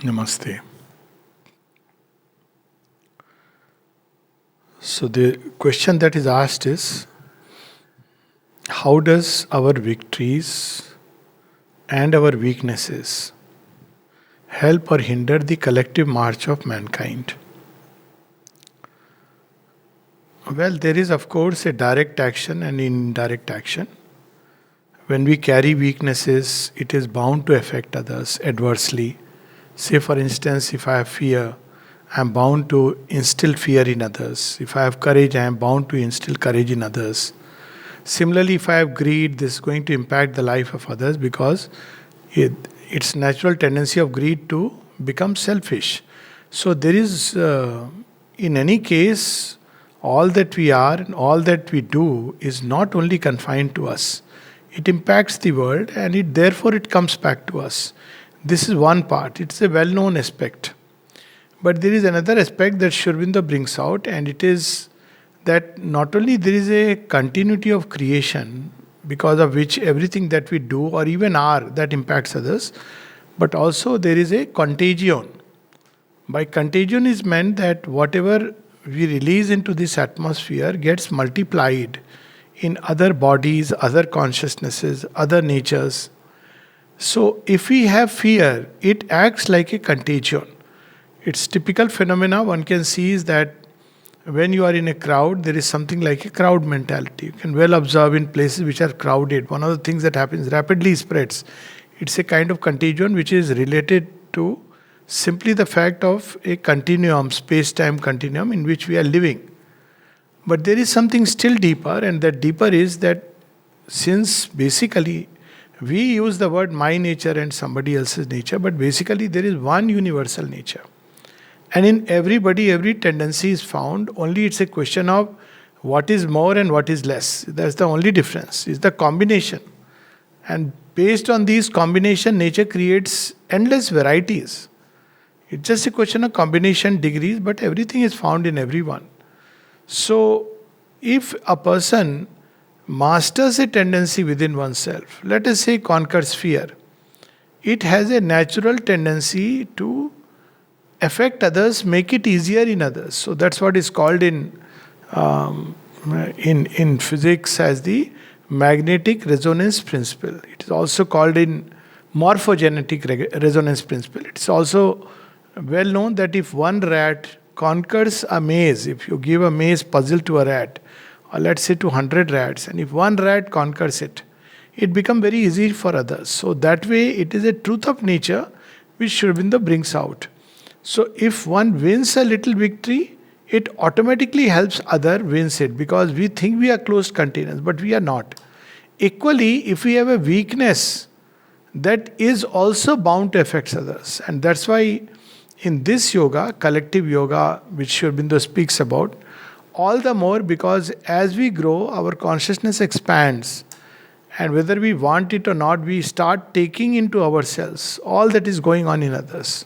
Namaste. So the question that is asked is, how does our victories and our weaknesses help or hinder the collective march of mankind? Well, there is of course a direct action and indirect action. When we carry weaknesses, it is bound to affect others adversely. Say, for instance, if I have fear, I am bound to instill fear in others. If I have courage, I am bound to instill courage in others. Similarly, if I have greed, this is going to impact the life of others because it, it's natural tendency of greed to become selfish. So there is, in any case, all that we are and all that we do is not only confined to us. It impacts the world, and therefore it comes back to us. This is one part. It's a well-known aspect. But there is another aspect that Sri Aurobindo brings out, and it is that not only there is a continuity of creation because of which everything that we do or even are that impacts others, but also there is a contagion. By contagion is meant that whatever we release into this atmosphere gets multiplied in other bodies, other consciousnesses, other natures. So if we have fear, it acts like a contagion. Its typical phenomena one can see is that when you are in a crowd, there is something like a crowd mentality. You can well observe in places which are crowded. One of the things that happens rapidly spreads. It's a kind of contagion which is related to simply the fact of a continuum, space-time continuum in which we are living. But there is something still deeper, and that deeper is that since basically we use the word my nature and somebody else's nature, but basically there is one universal nature. And in everybody, every tendency is found, only it's a question of what is more and what is less. That's the only difference, it's the combination. And based on these combination, nature creates endless varieties. It's just a question of combination degrees, but everything is found in everyone. So, if a person masters a tendency within oneself, let us say conquers fear, it has a natural tendency to affect others, make it easier in others. So that's what is called um, in physics as the magnetic resonance principle. It is also called in morphogenetic resonance principle. It's also well known that if one rat conquers a maze, if you give a maze puzzle to a rat, or let's say to 100 rats, and if one rat conquers it, it becomes very easy for others. So that way it is a truth of nature which Sri Aurobindo brings out. So if one wins a little victory, it automatically helps other wins it because we think we are closed containers, but we are not. Equally, if we have a weakness, that is also bound to affect others. And that's why in this yoga, collective yoga, which Sri Aurobindo speaks about, all the more because as we grow, our consciousness expands. And whether we want it or not, we start taking into ourselves all that is going on in others.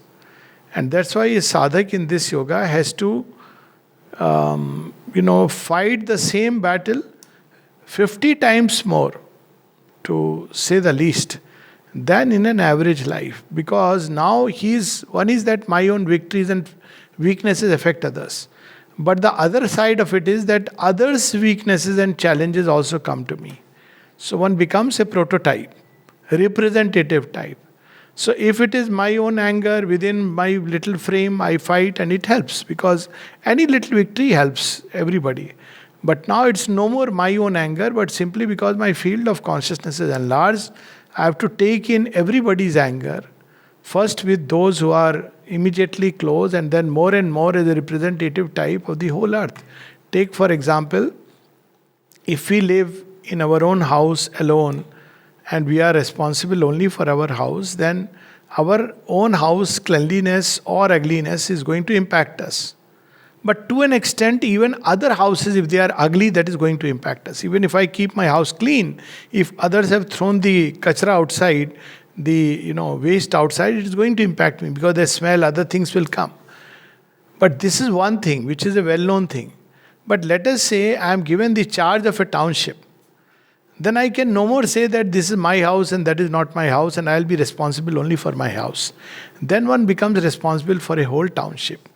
And that's why a sadhak in this yoga has to, fight the same battle 50 times more, to say the least, than in an average life. Because now one is that my own victories and weaknesses affect others. But the other side of it is that others' weaknesses and challenges also come to me. So one becomes a prototype, a representative type. So if it is my own anger within my little frame, I fight and it helps because any little victory helps everybody. But now it's no more my own anger, but simply because my field of consciousness is enlarged, I have to take in everybody's anger. First with those who are immediately close, and then more and more as a representative type of the whole earth. Take for example, if we live in our own house alone, and we are responsible only for our house, then our own house cleanliness or ugliness is going to impact us. But to an extent, even other houses, if they are ugly, that is going to impact us. Even if I keep my house clean, if others have thrown the kachra outside, the waste outside, it is going to impact me because the smell, other things will come. But this is one thing, which is a well-known thing. But let us say I am given the charge of a township. then I can no more say that this is my house and that is not my house and I'll be responsible only for my house. Then one becomes responsible for a whole township.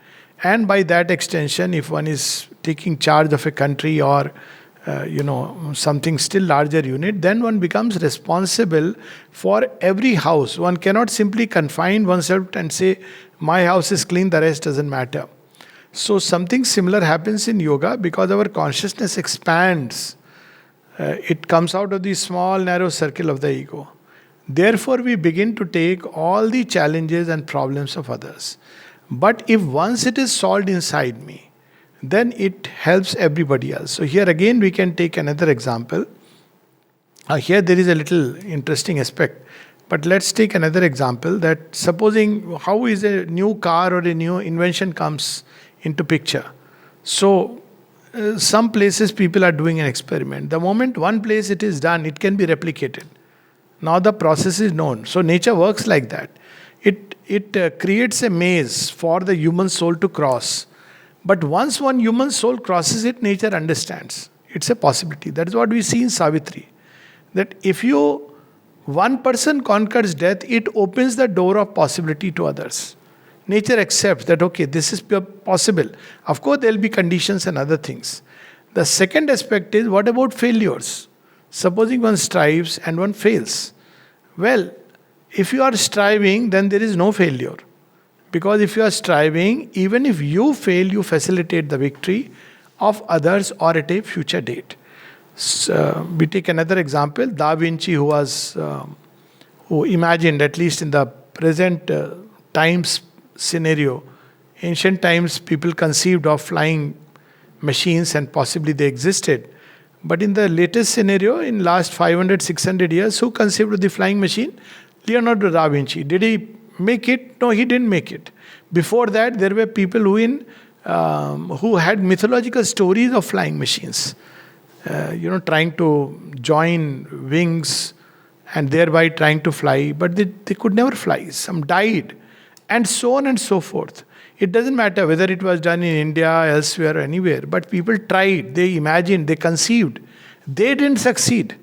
And by that extension, if one is taking charge of a country or something still larger unit, then one becomes responsible for every house. One cannot simply confine oneself and say, my house is clean, the rest doesn't matter. So something similar happens in yoga because our consciousness expands. It comes out of the small, narrow circle of the ego. Therefore, we begin to take all the challenges and problems of others. But if once it is solved inside me, then it helps everybody else. So here again we can take another example. Here there is a little interesting aspect. But let's take another example, that supposing how is a new car or a new invention comes into picture. So some places people are doing an experiment. The moment one place it is done, it can be replicated. Now the process is known. So nature works like that. It creates a maze for the human soul to cross. But once one human soul crosses it, nature understands. It's a possibility. That is what we see in Savitri. That if one person conquers death, it opens the door of possibility to others. Nature accepts that, okay, this is possible. Of course, there will be conditions and other things. The second aspect is, what about failures? Supposing one strives and one fails. Well, if you are striving, then there is no failure. Because if you are striving, even if you fail, you facilitate the victory of others or at a future date. So, we take another example. Da Vinci, who imagined, at least in the present times scenario, ancient times people conceived of flying machines and possibly they existed. But in the latest scenario, in last 500, 600 years, who conceived of the flying machine? Leonardo Da Vinci. Did he make it? No, he didn't make it. Before that, there were people who had mythological stories of flying machines. Trying to join wings and thereby trying to fly, but they could never fly. Some died, and so on and so forth. It doesn't matter whether it was done in India, elsewhere, or anywhere, but people tried, they imagined, they conceived. They didn't succeed,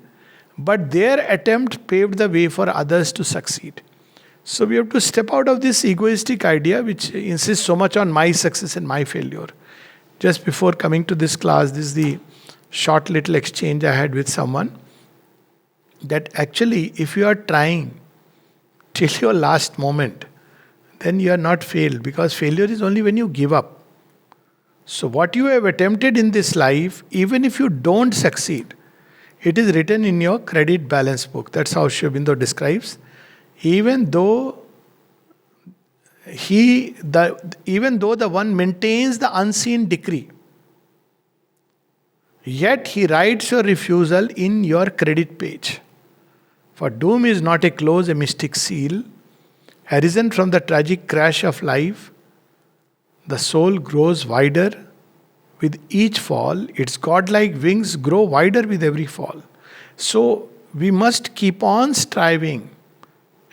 but their attempt paved the way for others to succeed. So we have to step out of this egoistic idea which insists so much on my success and my failure. Just before coming to this class, this is the short little exchange I had with someone, that actually if you are trying till your last moment, then you are not failed, because failure is only when you give up. So what you have attempted in this life, even if you don't succeed, it is written in your credit balance book. That's how Sri Aurobindo describes. Even though the one maintains the unseen decree, yet he writes your refusal in your credit page. For doom is not a close, a mystic seal, arisen from the tragic crash of life. The soul grows wider with each fall. Its godlike wings grow wider with every fall. So we must keep on striving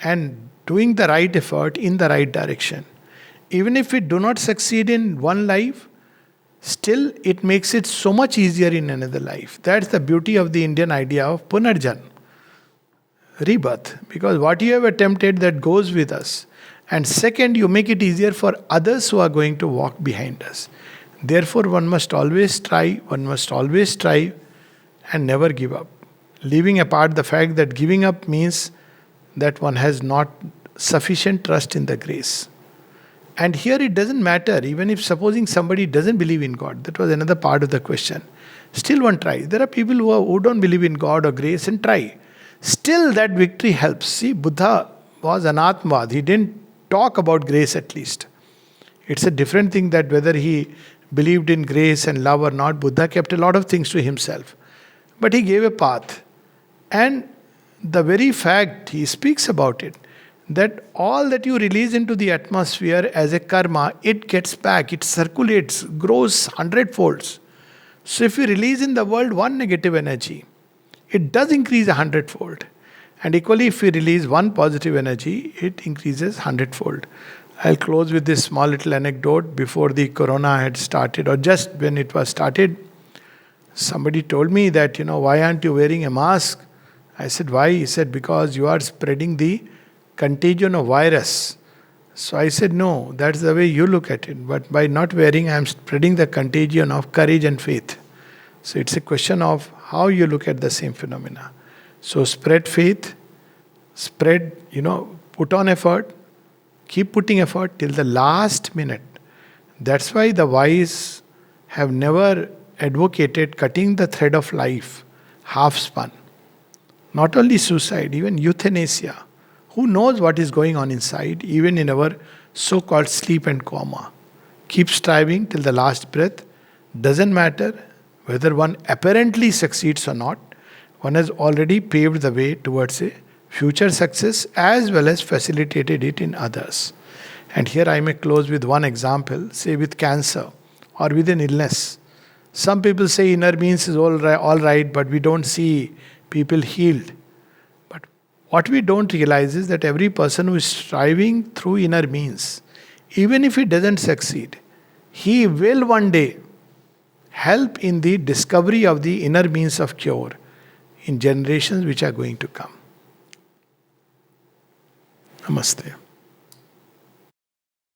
and doing the right effort in the right direction. Even if we do not succeed in one life, still it makes it so much easier in another life. That's the beauty of the Indian idea of Punarjan, rebirth. Because what you have attempted, that goes with us. And second, you make it easier for others who are going to walk behind us. Therefore, one must always try, and never give up. Leaving apart the fact that giving up means that one has not sufficient trust in the grace. And here it doesn't matter, even if supposing somebody doesn't believe in God. That was another part of the question. Still one tries. There are people who don't believe in God or grace and try. Still that victory helps. See, Buddha was anatmavad. He didn't talk about grace at least. It's a different thing that whether he believed in grace and love or not, Buddha kept a lot of things to himself. But he gave a path. And the very fact, he speaks about it, that all that you release into the atmosphere as a karma, it gets back, it circulates, grows 100-folds. So if you release in the world one negative energy, it does increase 100-fold. And equally, if we release one positive energy, it increases 100-fold. I'll close with this small little anecdote. Before the corona had started, or just when it was started, Somebody told me that, why aren't you wearing a mask? I said, why? He said, because you are spreading the contagion of virus. So I said, no, that's the way you look at it. But by not wearing, I am spreading the contagion of courage and faith. So it's a question of how you look at the same phenomena. So spread faith, put on effort, keep putting effort till the last minute. That's why the wise have never advocated cutting the thread of life, half spun. Not only suicide, even euthanasia. Who knows what is going on inside, even in our so called sleep and coma? Keep striving till the last breath. Doesn't matter whether one apparently succeeds or not, one has already paved the way towards a future success as well as facilitated it in others. And here I may close with one example, say with cancer or with an illness. Some people say inner means is all right, but we don't see people healed. But what we don't realize is that every person who is striving through inner means, even if he doesn't succeed, he will one day help in the discovery of the inner means of cure in generations which are going to come. Namaste.